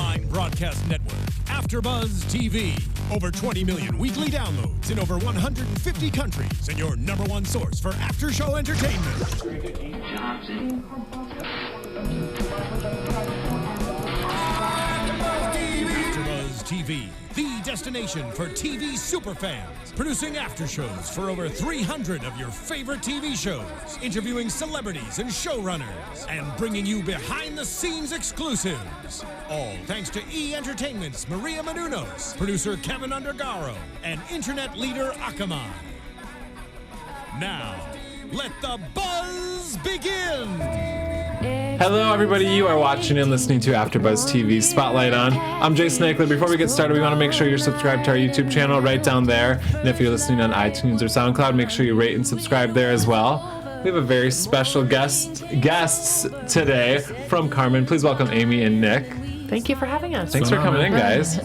online broadcast network, AfterBuzz TV. Over 20 million weekly downloads in over 150 countries, and your #1 source for after-show entertainment. AfterBuzz TV, the destination for TV superfans. Producing after-shows for over 300 of your favorite TV shows. Interviewing celebrities and showrunners. And bringing you behind-the-scenes exclusives. All thanks to E! Entertainment's Maria Menounos, producer Kevin Undergaro, and internet leader Akamai. Now, let the buzz begin! Hello, everybody. You are watching and listening to AfterBuzz TV Spotlight On. I'm Jason Ikeler. Before we get started, we want to make sure you're subscribed to our YouTube channel right down there. And if you're listening on iTunes or SoundCloud, make sure you rate and subscribe there as well. We have a very special guests today from Karmin. Please welcome Amy and Nick. Thank you for having us. Thanks for coming in, guys.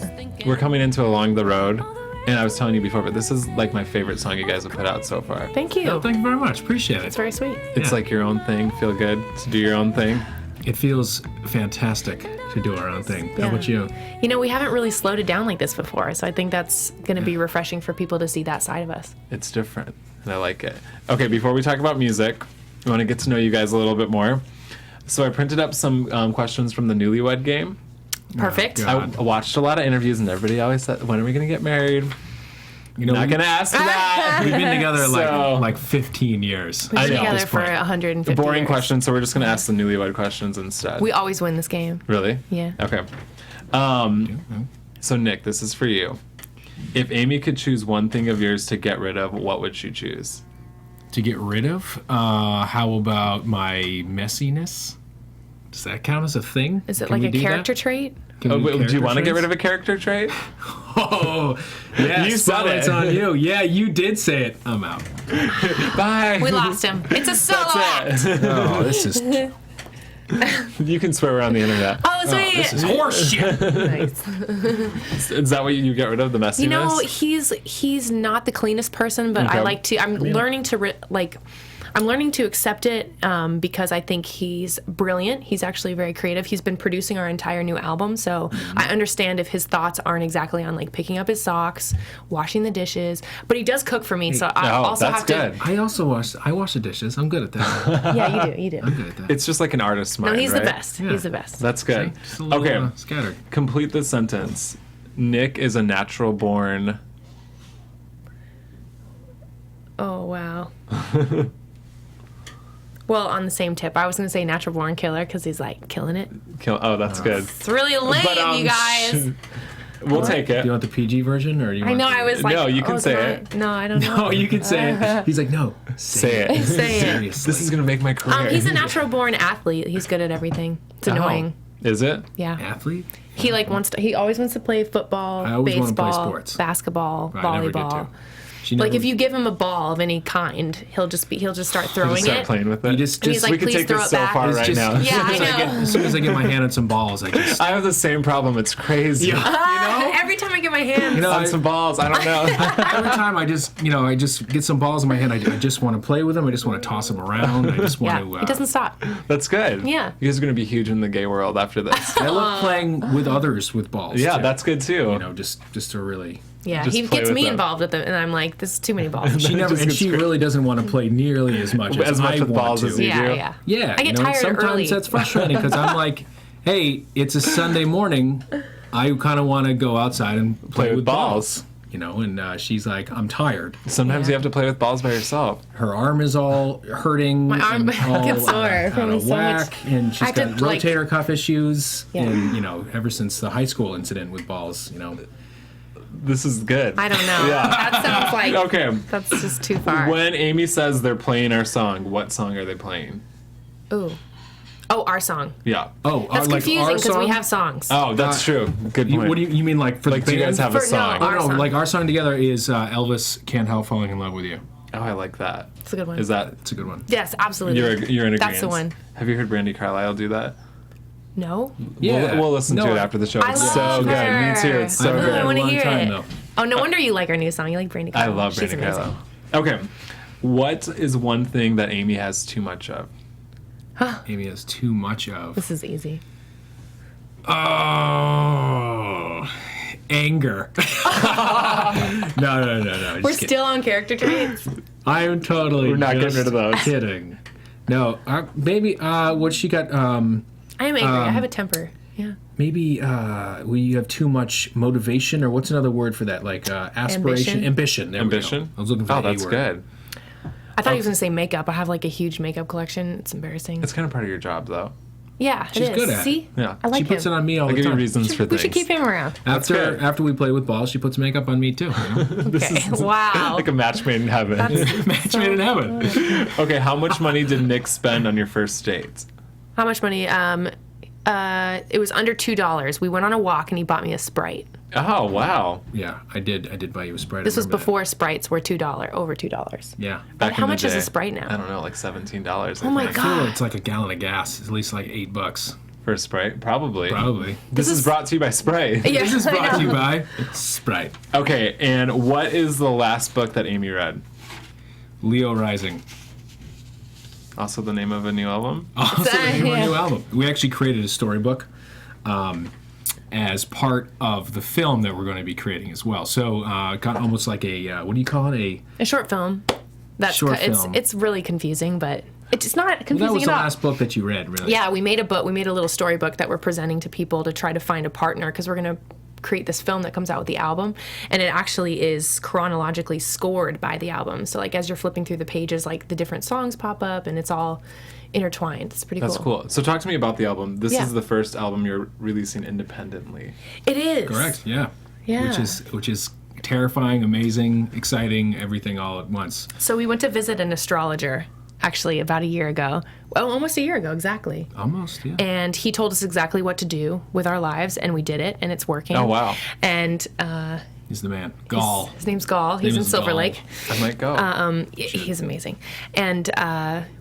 We're coming into Along the Road. And I was telling you before, but this is like my favorite song you guys have put out so far. Thank you. No, thank you very much. Appreciate it. It's very sweet. It's like your own thing. Feel good to do your own thing. It feels fantastic to do our own thing. How about you? You know, we haven't really slowed it down like this before, so I think that's going to be refreshing for people to see that side of us. It's different, and I like it. Okay, before we talk about music, we want to get to know you guys a little bit more. So I printed up some questions from the Newlywed Game. Perfect. Oh, I watched a lot of interviews, and everybody always said, when are we going to get married? You know, Not going to ask that. we've been together So- like 15 years. We've been know. together At for this point. 150 Boring years. question, so we're just going to ask the Newlywed questions instead. We always win this game. Really? Yeah. Okay. So Nick, this is for you. If Amy could choose one thing of yours to get rid of, what would she choose? To get rid of, how about my messiness? Does that count as a thing? Is it Can we like a do character that? trait? Can we do Do you want to get rid character of a character trait? traits? Oh, yeah. You said it. Spotlight's on you. Yeah, you did say it. I'm out. Bye. We lost him. It's a solo act. That's it. Oh, this is You can swear around the internet. Oh, sweet. this is horseshit. Nice. Is that what you get rid of, the messiness? You know, he's not the cleanest person, but Okay. I like to. I'm learning to I'm learning to accept it because I think he's brilliant. He's actually very creative. He's been producing our entire new album, so I understand if his thoughts aren't exactly on like picking up his socks, washing the dishes. But he does cook for me, so I also that's have good. I wash the dishes. I'm good at that. Yeah, you do. I'm good at that. It's just like an artist's mind, No, he's right? the best. Yeah. He's the best. That's good. Just a little, Okay, scattered. complete the sentence. Nick is a natural born... Oh wow. Well, on the same tip, I was going to say natural born killer because he's like killing it. Oh, that's good. It's really lame, you guys. We'll take it. Do you want the PG version, or do you I want know. the- I was like, No, you can oh, say can I- it. No, I don't know. No, you can say it. He's like, no, Say it. Say it. Seriously. This is going to make my career. He's a natural born athlete. He's good at everything. It's annoying. Is it? Yeah. athlete. He he always wants to play football, I always wanna play baseball, sports. basketball, I never get volleyball. to. She Like never- if you give him a ball of any kind, he'll just start throwing Just start it. playing with it. You just And he's like, we could please take throw this it so back. far It's right just- now. Yeah, I know. as soon as I get my hand on some balls, I just. I have the same problem. It's crazy. Every time I get my hands. On some balls. I don't know. Every time I just get some balls in my hand, I just want to play with them. I just want to toss them around. I just want Yeah, to. it doesn't stop. That's good. Yeah. You guys are going to be huge in the gay world after this. I love playing with others with balls. Yeah, too. that's good too. You know, just to really. Yeah, Just he play gets with me them. involved with it, and I'm like, this is too many balls. She never, just and gets she great. really doesn't want to play nearly as much as I with want balls to. as you do. Yeah. Yeah, I get tired sometimes early. that's frustrating because I'm like, hey, it's a Sunday morning. I kind of want to go outside and play with balls. You know, and she's like, I'm tired. Sometimes Yeah. you have to play with balls by yourself. Her arm is all hurting. My arm and all gets sore out from of so much- whack, and she's I have got to, like- rotator cuff issues. Yeah. And ever since the high school incident with balls, This is good. I don't know. Yeah. That sounds like Okay. that's just too far. When Amy says they're playing our song, what song are they playing? Ooh. Oh, our song. Yeah. Oh, That's like confusing our because we song? have songs. Oh, that's true. Good point. What do you mean, like for like, the do you guys band? have a For- no, song? our No, song. like our song together is Elvis "Can't Help Falling in Love with You." Oh, I like that. It's a good one. Is that It's a good one. Yes, absolutely. you're in agreement? That's the one. Have you heard Brandy Carlisle do that? No. We'll listen to it after the show. I It's so love good. her. Me too. It's so I've heard good. it I a wanna long hear time, it. though. Oh, no wonder you like our new song. You like Brandy I Carlisle. love She's Brandy amazing. Carlisle. Okay. What is one thing that Amy has too much of? Amy has too much of. This is easy. Oh, anger. No. We're still on character traits. I am totally. We're not getting rid of those. Kidding. No, maybe. What she got? I am angry. I have a temper. Yeah. Maybe we have too much motivation, or what's another word for that? Like aspiration, ambition. There Ambition. We go. I was looking for the A that's word. good. I thought he was going to say makeup. I have like a huge makeup collection. It's embarrassing. It's kind of part of your job, though. Yeah, She's it is. good at it. See? Yeah. I like She puts him. it on me all I'll the give you time. reasons for We things. should keep him around. good. After we play with balls, she puts makeup on me too. Okay. Wow. Like a match made in heaven. Match made in heaven. Okay, how much money did Nick spend on your first date? How much money? It was under $2. We went on a walk and he bought me a Sprite. Oh, wow. Yeah, I did buy you a Sprite. This I was remember before Sprites were over $2. that. Yeah. Back How in the much is a day. Sprite now? I don't know, like $17. Oh my I feel God. it's like a gallon of gas. It's at least like $8. For a Sprite? Probably. Probably. This is brought to you by Sprite. Yeah, This is I brought to you know. by Sprite. Okay, and what is the last book that Amy read? Leo Rising. Also the name of a new album? Also the name of our Yeah. new album. We actually created a storybook as part of the film that we're going to be creating as well. So got almost like a, what do you call it? A short film. Short film. It's really confusing, but it's not confusing That was at the all. last book that you read, really. Yeah, we made a book. We made a little storybook that we're presenting to people to try to find a partner because we're going to create this film that comes out with the album, and it actually is chronologically scored by the album. So like as you're flipping through the pages, like the different songs pop up, and it's all intertwined. It's pretty That's cool. So talk to me about the album. This Yeah. is the first album you're releasing independently. It is. Correct, yeah. Yeah. Which is terrifying, amazing, exciting, everything all at once. So we went to visit an astrologer actually about a year ago. Well, almost a year ago, exactly. Almost, yeah. And he told us exactly what to do with our lives, and we did it, and it's working. Oh, wow. And He's the man. Gall. his name's Gall. He's Name in is Silver Gall. Lake. I might go. He's amazing. And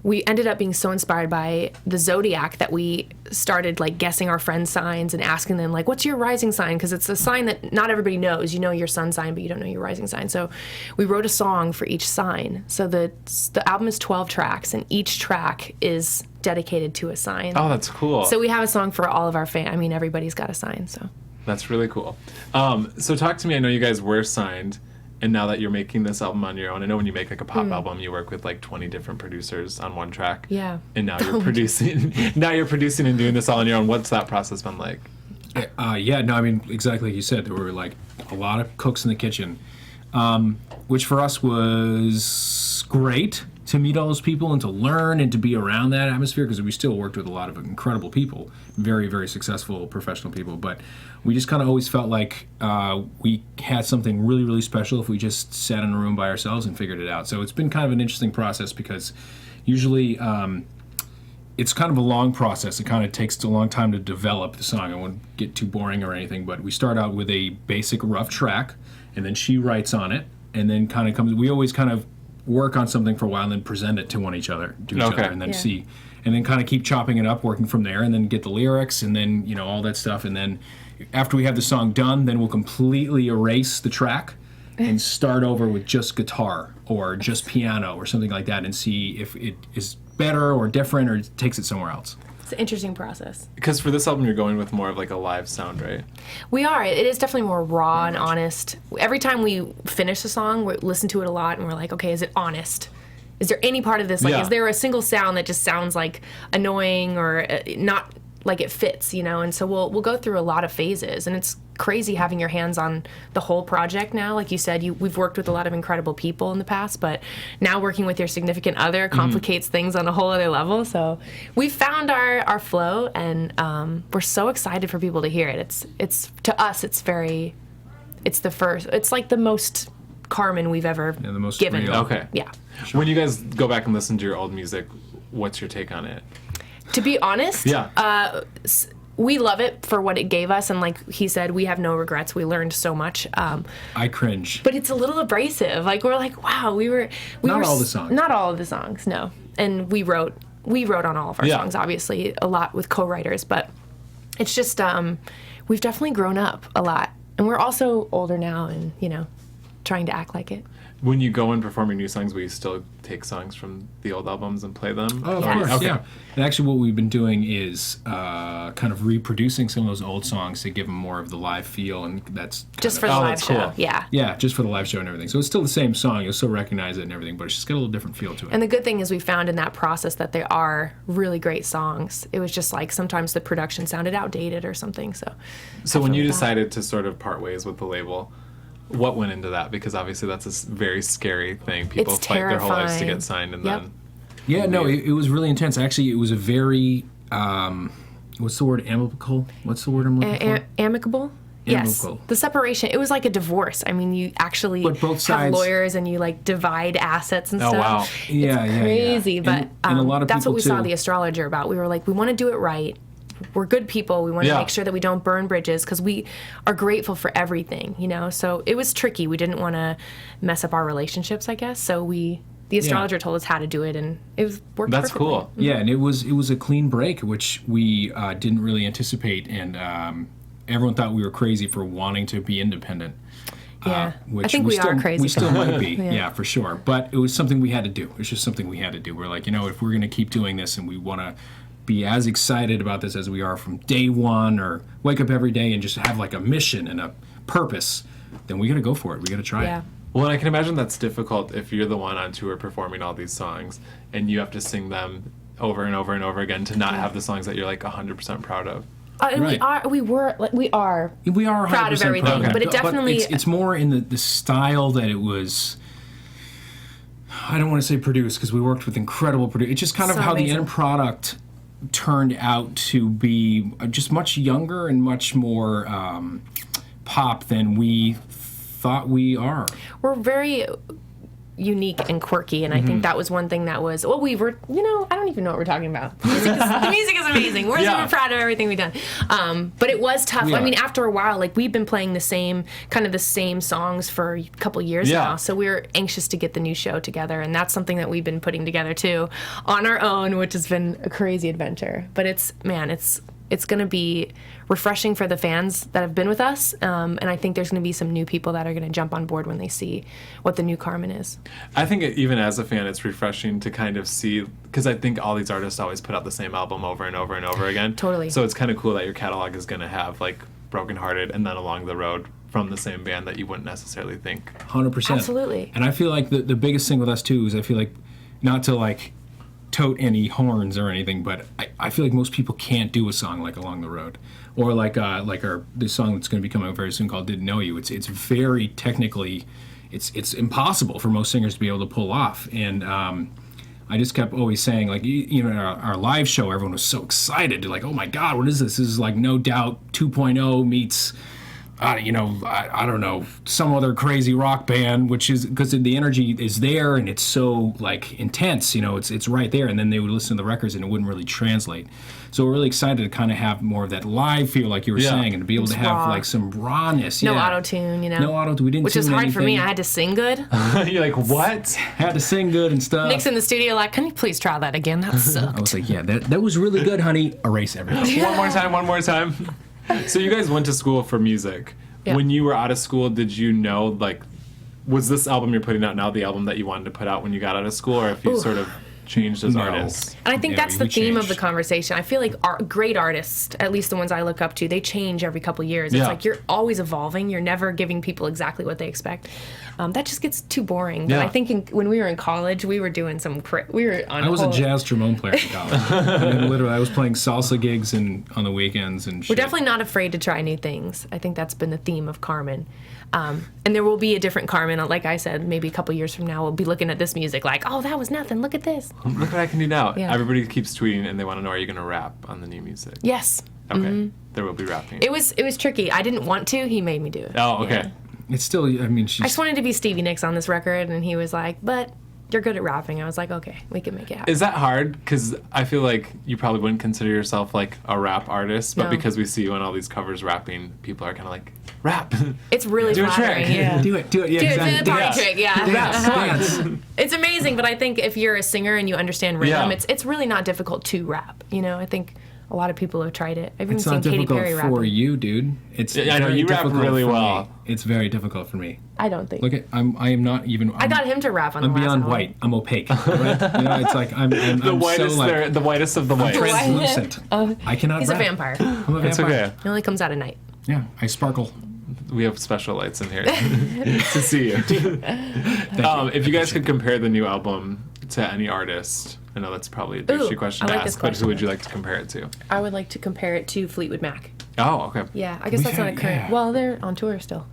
we ended up being so inspired by the zodiac that we started like guessing our friends' signs and asking them like, what's your rising sign? Because it's a sign that not everybody knows. You know your sun sign, but you don't know your rising sign. So we wrote a song for each sign. So the album is 12 tracks, and each track is dedicated to a sign. Oh, that's cool. So we have a song for all of our fans. I mean, everybody's got a sign, so. That's really cool. So talk to me. I know you guys were signed, and now that you're making this album on your own, I know when you make like a pop album, you work with like 20 different producers on one track. Yeah. And now you're producing. Now you're producing and doing this all on your own. What's that process been like? Yeah, no, I mean, exactly like you said, there were like a lot of cooks in the kitchen, which for us was great to meet all those people and to learn and to be around that atmosphere, because we still worked with a lot of incredible people, very, very successful professional people. But we just kind of always felt like we had something really, really special if we just sat in a room by ourselves and figured it out. So it's been kind of an interesting process, because usually it's kind of a long process. It kind of takes a long time to develop the song. I won't get too boring or anything, but we start out with a basic rough track, and then she writes on it, and then kind of comes. We always kind of work on something for a while and then present it to each other, and then see, and then kind of keep chopping it up, working from there, and then get the lyrics, and then all that stuff, and then after we have the song done, then we'll completely erase the track and start over with just guitar or just piano or something like that, and see if it is better or different or takes it somewhere else. It's an interesting process. Because for this album, you're going with more of like a live sound, right? We are. It is definitely more raw and honest. Every time we finish a song, we listen to it a lot, and we're like, okay, is it honest? Is there any part of this? Like, Yeah. is there a single sound that just sounds like annoying or not like it fits, And so we'll go through a lot of phases, and it's crazy having your hands on the whole project now. Like you said, we've worked with a lot of incredible people in the past, but now working with your significant other complicates things on a whole other level. So we've found our flow, and we're so excited for people to hear it. It's to us, it's the first. It's like the most Karmin we've ever the most given. real. Okay. Yeah. When you guys go back and listen to your old music, what's your take on it? To be honest, Yeah. we love it for what it gave us, and like he said, we have no regrets. We learned so much. I cringe. But it's a little abrasive. Like we're like, wow, we were Not all the songs. Not all of the songs, no. And we wrote on all of our Yeah. songs, obviously, a lot with co-writers, but it's just we've definitely grown up a lot. And we're also older now and, trying to act like it. When you go and performing new songs, will you still take songs from the old albums and play them? Oh, of Yes. course, Okay. yeah. And actually, what we've been doing is kind of reproducing some of those old songs to give them more of the live feel, and that's Just for kind the of, live that's show. cool. Yeah. yeah, just for the live show and everything. So it's still the same song. You'll still recognize it and everything, but it's just got a little different feel to it. And the good thing is we found in that process that they are really great songs. It was just like sometimes the production sounded outdated or something. So when you with that. decided to sort of part ways with the label, what went into that? Because obviously that's a very scary thing. People It's fight their whole lives to terrifying. get signed, and Yep. then Yeah, no, it was really intense. Actually, it was a very, what's the word, amicable? What's the word I'm looking for? Amicable? Yes. Amicable. The separation, it was like a divorce. I mean, you actually But both have sides- lawyers and you like divide assets and Oh, stuff. wow. It's Yeah, yeah, crazy, yeah. but And a lot of that's what people, we saw too. the astrologer about. We were like, we want to do it right. We're good people. We want to Yeah. make sure that we don't burn bridges because we are grateful for everything, you know? So it was tricky. We didn't want to mess up our relationships, I guess. So the astrologer told us how to do it, and it was worked that's perfectly. cool. Yeah, and it was a clean break, which we didn't really anticipate, and everyone thought we were crazy for wanting to be independent. Yeah. Which I think we still, are crazy. We still might be, Yeah. yeah, for sure. But it was something we had to do. It was just something we had to do. We're like, if we're going to keep doing this and we want to be as excited about this as we are from day one, or wake up every day and just have like a mission and a purpose, then we got to go for it. We got to try Yeah. it. Well, and I can imagine that's difficult if you're the one on tour performing all these songs and you have to sing them over and over and over again to not have the songs that you're like 100% proud of. And Right. we are We are 100% proud of everything, proud. but it definitely it's more in the style that it was. I don't want to say produced because we worked with incredible producers. It's just kind of So how amazing. the end product turned out to be just much younger and much more pop than we thought we are. we're very unique and quirky, and I think that was one thing that was we were I don't even know what we're talking about. The music is amazing. We're Yeah. super proud of everything we've done, but it was tough. Yeah. I mean, after a while, like we've been playing the same songs for a couple years Yeah. now, so we're anxious to get the new show together, and that's something that we've been putting together too on our own, which has been a crazy adventure. But it's going to be refreshing for the fans that have been with us, and I think there's going to be some new people that are going to jump on board when they see what the new Karmin is. I think even as a fan, it's refreshing to kind of see, because I think all these artists always put out the same album over and over and over again. Totally. So it's kind of cool that your catalog is going to have like Broken Hearted and then Along the Road from the same band that you wouldn't necessarily think. 100%. Absolutely. And I feel like the biggest thing with us too is I feel like, not to like tote any horns or anything, but I feel like most people can't do a song like Along the Road, or like this song that's going to be coming out very soon called Didn't Know You. It's very technically, it's impossible for most singers to be able to pull off. And I just kept always saying, like, our live show, everyone was so excited, like, oh my God, what is this? This is like No Doubt 2.0 meets I don't know, some other crazy rock band, which is because the energy is there and it's so like intense, it's right there. And then they would listen to the records and it wouldn't really translate. So we're really excited to kind of have more of that live feel, like you were Yeah. saying, and to be able It's to have raw. like some rawness. No yeah. auto-tune, No auto-tune. We didn't which is tune hard for me. anything. I had to sing good. You're like, what? Had to sing good and stuff. Nick's in the studio like, can you please try that again? That I sucked. was like, yeah, that was really good, honey. Erase everything. One more time. So you guys went to school for music. Yeah. When you were out of school, did you know, like, was this album you're putting out now the album that you wanted to put out when you got out of school, or if you sort of changed as No. artists? And I think Yeah, that's we the theme of the changed. conversation. I feel like great artists, at least the ones I look up to, they change every couple years. It's Yeah. like you're always evolving. You're never giving people exactly what they expect. That just gets too boring. Yeah. But I think when we were in college, we were doing we were on I was a whole- jazz trombone player in college. I mean, literally, I was playing salsa gigs and on the weekends and shit. We're definitely not afraid to try new things. I think that's been the theme of Karmin. And there will be a different Karmin. Like I said, maybe a couple years from now, we'll be looking at this music like, oh, that was nothing. Look at this. Look what I can do now. Yeah. Everybody keeps tweeting and they want to know, are you going to rap on the new music? Yes. Okay. There will be rapping. It was tricky. I didn't want to. He made me do it. Oh, okay. Yeah. It's still, I mean, I just wanted to be Stevie Nicks on this record, and he was like, but you're good at rapping. I was like, okay, we can make it happen. Is that hard? Because I feel like you probably wouldn't consider yourself like a rap artist, but No. because we see you on all these covers rapping, people are kind of like, rap. It's really Do a flattering. trick. Yeah. do it, yeah, Do it, exactly. do the party Dance. trick, yeah. Dance. It's amazing, but I think if you're a singer and you understand rhythm, Yeah. it's really not difficult to rap. I think A lot of people have tried it. I've even It's seen not Katy difficult Perry for rapping. you, dude. It's I know, very you rap difficult really for well. me. It's very difficult for me. I don't think. Look at I am not even. I got him to rap on I'm the last beyond album. white. I'm opaque. Right? It's like I'm The whitest, so like the whitest of the white. translucent. I cannot. He's a rap. vampire. I'm a vampire. It's okay. He only comes out at night. Yeah, I sparkle. We have special lights in here to see you. If you guys could compare the new album to any artist, I know that's probably a douchey question I to like this ask, but who question. would you like to compare it to? I would like to compare it to Fleetwood Mac. Oh, okay. Yeah, I guess that's not a current. yeah. Well, they're on tour still.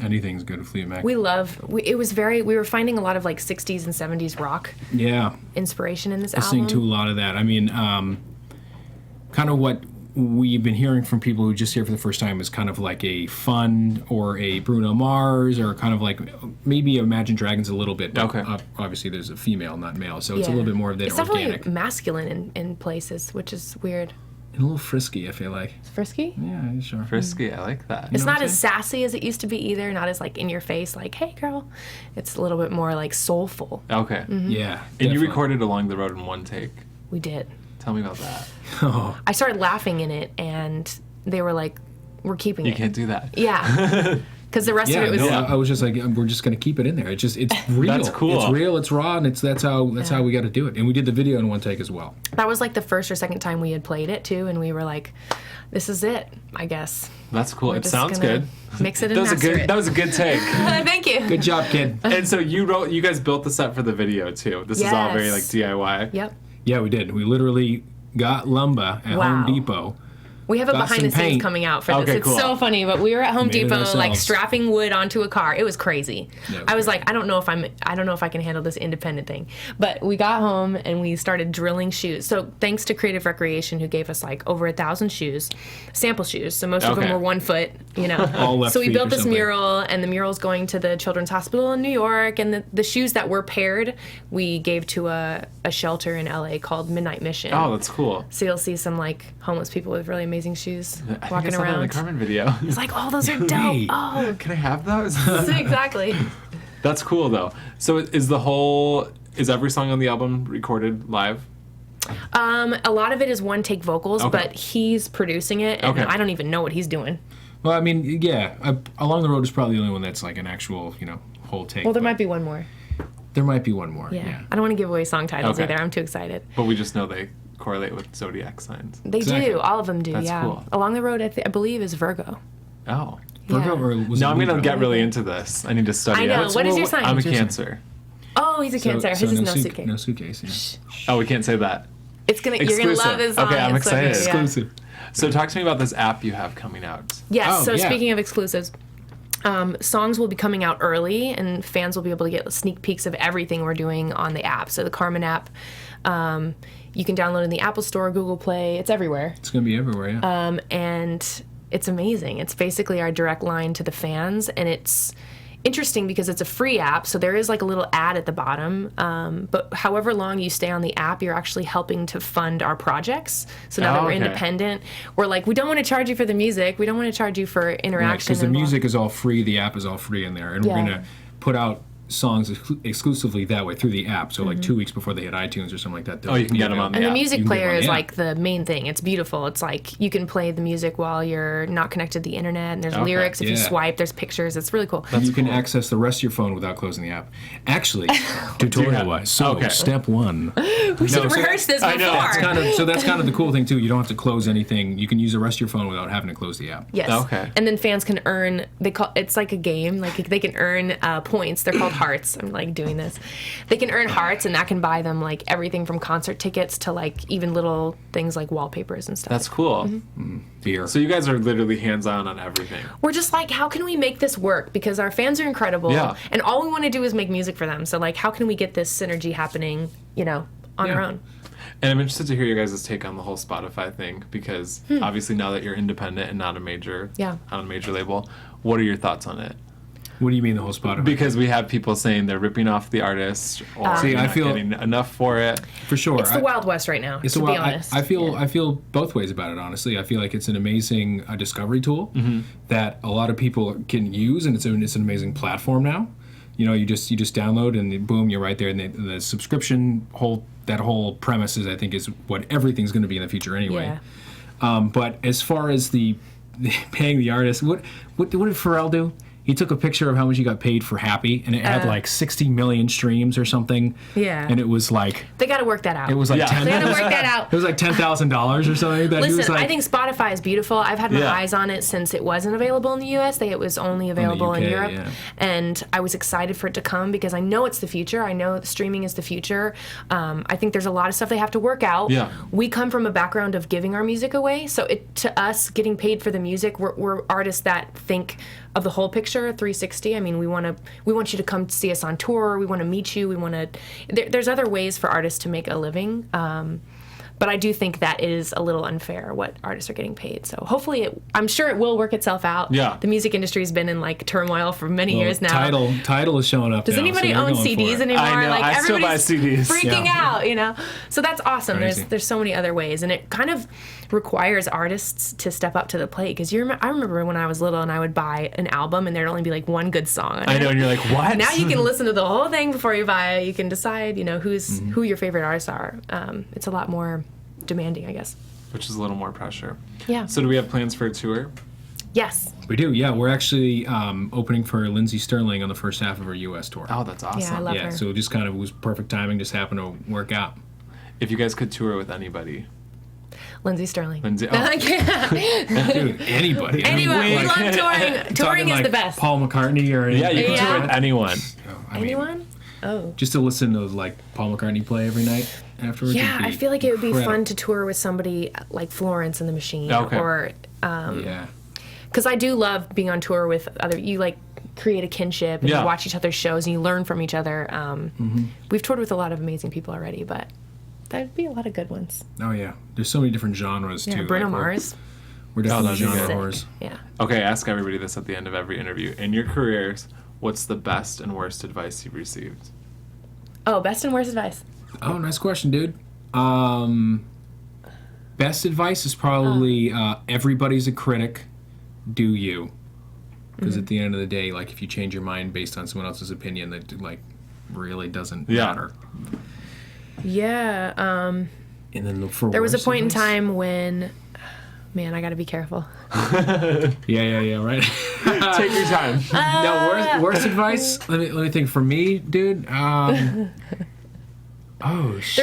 Anything's good with Fleetwood Mac. We were finding a lot of like 60s and 70s rock Yeah, inspiration in this listening album. to a lot of that. I mean, kind of what we've been hearing from people who just hear for the first time is kind of like a Fun or a Bruno Mars or kind of like maybe Imagine Dragons a little bit. But Okay. Obviously, there's a female, not male, so it's a Yeah. little bit more of that It's organic. definitely masculine in places, which is weird. And a little frisky, I feel like. It's frisky. Yeah, sure. Frisky, I like that. It's know not what as sassy as it used to be either. Not as like in your face, like "Hey, girl." It's a little bit more like soulful. Okay. Yeah. And you definitely. recorded Along the Road in one take. We did. Tell me about that. Oh, I started laughing in it, and they were like, "We're keeping You it." can't do that. Yeah. Because the rest yeah, of it was. no, I was just like, we're just gonna keep it in there. It's real. That's cool. It's real. It's raw, and that's how we got to do it. And we did the video in one take as well. That was like the first or second time we had played it too, and we were like, "This is it, I guess." That's cool. We're It just sounds gonna good. Mix it That and was a master good. it. That was a good take. Thank you. Good job, kid. And so you guys built the set for the video too. This is all very like Yes. DIY. Yep. Yeah, we did. We literally got lumber at Wow. Home Depot. We have a Got behind the some scenes paint. coming out for Okay, this. It's cool. so funny, but we were at Home Made it Depot like ourselves. strapping wood onto a car. It was crazy. Yeah, it was I was great. like, I don't know if I can handle this independent thing. But we got home and we started drilling shoes. So thanks to Creative Recreation, who gave us like over 1,000 shoes, sample shoes. So most of them Okay. were 1 foot, you know. All left So we feet built or this something. mural, and the mural's going to the Children's Hospital in New York. And the shoes that were paired, we gave to a shelter in LA called Midnight Mission. Oh, that's cool. So you'll see some like homeless people with really amazing shoes I think walking I saw that in around. the Karmin video. It's like, oh, those are dope. way. Oh, Can I have those? exactly. That's cool though. So is every song on the album recorded live? A lot of it is one take vocals, Okay. but he's producing it, and Okay. I don't even know what he's doing. Well, I mean, yeah, Along the Road is probably the only one that's like an actual, whole take. Well, there but might be one more. There might be one more. Yeah. Yeah. I don't want to give away song titles Okay. either. I'm too excited. But we just know they correlate with zodiac signs. They Exactly. do. All of them do. That's yeah. cool. Along the Road, I believe, is Virgo. Oh. Virgo, Yeah. or was Now it I'm gonna Libra? get really into this. I need to study I know. it. What is your sign? I'm a What's your sign? Cancer. Oh, he's a So- Cancer. so His is no suit- suitcase. No suitcase. Yeah. Oh, we can't say that. It's gonna. You're Exclusive. gonna love this song. Okay, I'm It's so good, excited. yeah. Exclusive. So talk to me about this app you have coming out. Yes. Oh, So yeah. speaking of exclusives, songs will be coming out early, and fans will be able to get sneak peeks of everything we're doing on the app. So the Karmin app, you can download in the Apple Store, Google Play. It's everywhere, It's gonna be everywhere. Yeah. and it's amazing. It's basically our direct line to the fans, and it's interesting because it's a free app, so there is like a little ad at the bottom. But however long you stay on the app, you're actually helping to fund our projects. So now that Oh, we're okay. independent, we're like, we don't want to charge you for the music. We don't want to charge you for interaction. Because the and blah. music is all free, the app is all free in there, and Yeah. we're gonna put out songs exclusively that way through the app. So like 2 weeks before they hit iTunes or something like that. Oh, you can get them on the And the app. music You can get player on the is app. like the main thing. It's beautiful. It's like you can play the music while you're not connected to the internet, and there's Okay. lyrics. If you Yeah. swipe, there's pictures. It's really cool. You can access the rest of your phone without closing the app. Actually, tutorial-wise. So Okay. step one. We should so rehearse this I before. know, That's kind of the cool thing too. You don't have to close anything. You can use the rest of your phone without having to close the app. Yes. Okay. And then fans can earn. It's like a game. Like they can earn points. They're called hearts. I'm like doing this. They can earn hearts, and that can buy them like everything from concert tickets to like even little things like wallpapers and stuff. That's cool. Mm-hmm. Beer. So you guys are literally hands-on on everything. We're just like, how can we make this work? Because our fans are incredible, Yeah. and all we want to do is make music for them. So like, how can we get this synergy happening? On our Yeah. own. And I'm interested to hear your guys' take on the whole Spotify thing because obviously now that you're independent and not a major, Yeah. on a major label, what are your thoughts on it? What do you mean the whole Spotify? Because we have people saying they're ripping off the artist or See, you're I not feel- getting enough for it. for sure. It's the Wild West right now, It's to a be while- honest. I feel Yeah. I feel both ways about it. Honestly, I feel like it's an amazing discovery tool that a lot of people can use, and it's an amazing platform now. you just download and then boom, you're right there. And the subscription that whole premise is, I think, is what everything's going to be in the future anyway. Yeah. But as far as the paying the artist, what did Pharrell do? He took a picture of how much he got paid for Happy, and it had like 60 million streams or something. Yeah. And it was like... They got to work that out. It was like They got to work that out. It was like $10,000 or something. That Listen, he was like, I think Spotify is beautiful. I've had my eyes on it since it wasn't available in the U.S. It was only available in UK, Europe. yeah. And I was excited for it to come because I know it's the future. I know streaming is the future. I think there's a lot of stuff they have to work out. Yeah. We come from a background of giving our music away. So to us, getting paid for the music, we're artists that think of the whole picture, 360. I mean, we want you to come see us on tour. We want to meet you. There's other ways for artists to make a living. But I do think that is a little unfair what artists are getting paid. So hopefully, I'm sure it will work itself out. Yeah. The music industry has been in like turmoil for many years now. Tidal is showing up. Does now, anybody so own CDs anymore? I know, Like I still buy everybody's CDs. freaking out, So that's awesome. Crazy. There's so many other ways, and it kind of requires artists to step up to the plate. Because I remember when I was little and I would buy an album and there'd only be like one good song on it. I know, and you're like, what? Now you can listen to the whole thing before you buy it. You can decide, who your favorite artists are. It's a lot more demanding, I guess. Which is a little more pressure. Yeah. So do we have plans for a tour? Yes. We do, yeah. We're actually opening for Lindsey Sterling on the first half of our U.S. tour. Oh, that's awesome. Yeah, I love her. So it just kind of was perfect timing, just happened to work out. If you guys could tour with anybody. Lindsey Sterling. Lindsey, Dude, anybody. Anyone. We love touring. Talking Touring is like the best. Paul McCartney or yeah, you can Yeah. tour with anyone. Anyone? Oh. Just to listen to like Paul McCartney play every night afterwards. Yeah, would be I feel like it would be incredible. fun to tour with somebody like Florence and the Machine. Okay. Or, Yeah. because I do love being on tour with you like create a kinship and Yeah. you watch each other's shows and you learn from each other. We've toured with a lot of amazing people already, but there'd be a lot of good ones. Oh yeah. There's so many different genres Yeah, too. Bruno like, Mars. We're definitely that'd be genre good. wars. Yeah. Okay, ask everybody this at the end of every interview. In your careers, what's the best and worst advice you've received? Oh, best and worst advice. Oh, nice question, dude. Best advice is probably everybody's a critic. Do you? Because at the end of the day, like if you change your mind based on someone else's opinion, that like really doesn't matter. Yeah. And then There was a point in time when, man, I got to be careful. Yeah, right. Take your time. No, worst advice. Let me think. For me, dude. There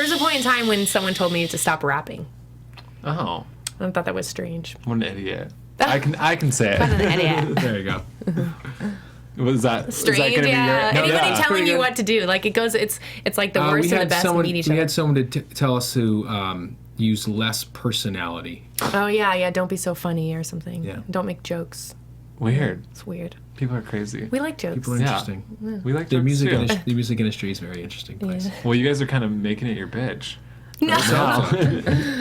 was a point in time when someone told me to stop rapping. Oh, I thought that was strange. what an idiot. I can say What it. an idiot. There you go. Was that Strange, is that gonna yeah. be your Anybody telling pretty you good. what to do, like it goes. It's like the worst and the best meet each we other. had someone to tell us to use less personality. Oh yeah. Don't be so funny or something. Yeah. Don't make jokes. Weird. It's weird. People are crazy. We like jokes. People are Yeah. interesting. We like The jokes music, too. the music industry is a very interesting place. Well, you guys are kind of making it your bitch. No.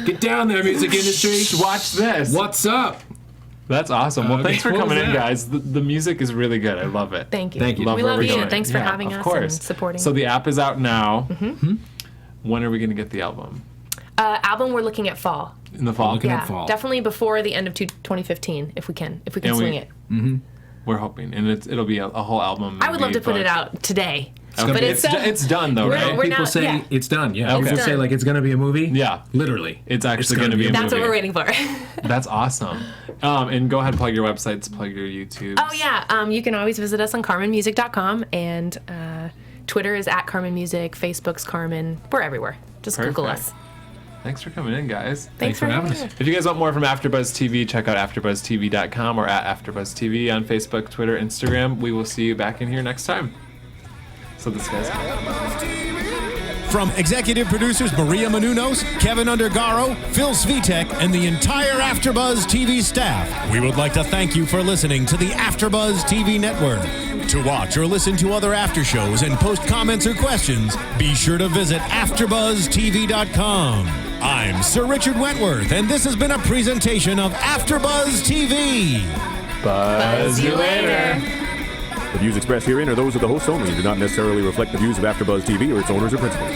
Get down there, music industry. Watch this. What's up? That's awesome. Well, Okay, thanks for what was coming in, that? guys. The music is really good. I love it. Thank you. Thank you. Love We where love we're you. going. Thanks for having of us course. and supporting. So the app is out now. When are we going to get the album? Album, we're looking at fall. In the fall? looking at Yeah, fall. definitely before the end of 2015, if we can And swing it. We're hoping. And it'll be a whole album. I would love maybe, to put but- it out today. Okay. But it's done, though, we're- right? we're People not- say yeah. it's done. Yeah. Okay. People It's say done. like it's gonna be a movie. Yeah. Literally. It's actually going to be a That's movie. what we're waiting for. That's awesome. And go ahead, plug your websites, plug your YouTube. Oh yeah, you can always visit us on KarminMusic.com, and Twitter is @KarminMusic, Facebook's Karmin. We're everywhere. Just Google Perfect. us. Thanks for coming in, guys. Thanks for having having us. us. If you guys want more from AfterBuzz TV, check out AfterBuzzTV.com or @AfterBuzzTV on Facebook, Twitter, Instagram. We will see you back in here next time. So this guy's From executive producers Maria Menounos, Kevin Undergaro, Phil Svitek, and the entire AfterBuzz TV staff, we would like to thank you for listening to the AfterBuzz TV network. To watch or listen to other after shows and post comments or questions, be sure to visit AfterBuzzTV.com. I'm Sir Richard Wentworth, and this has been a presentation of AfterBuzz TV. Buzz you later. The views expressed herein are those of the hosts only and do not necessarily reflect the views of AfterBuzz TV or its owners or principals.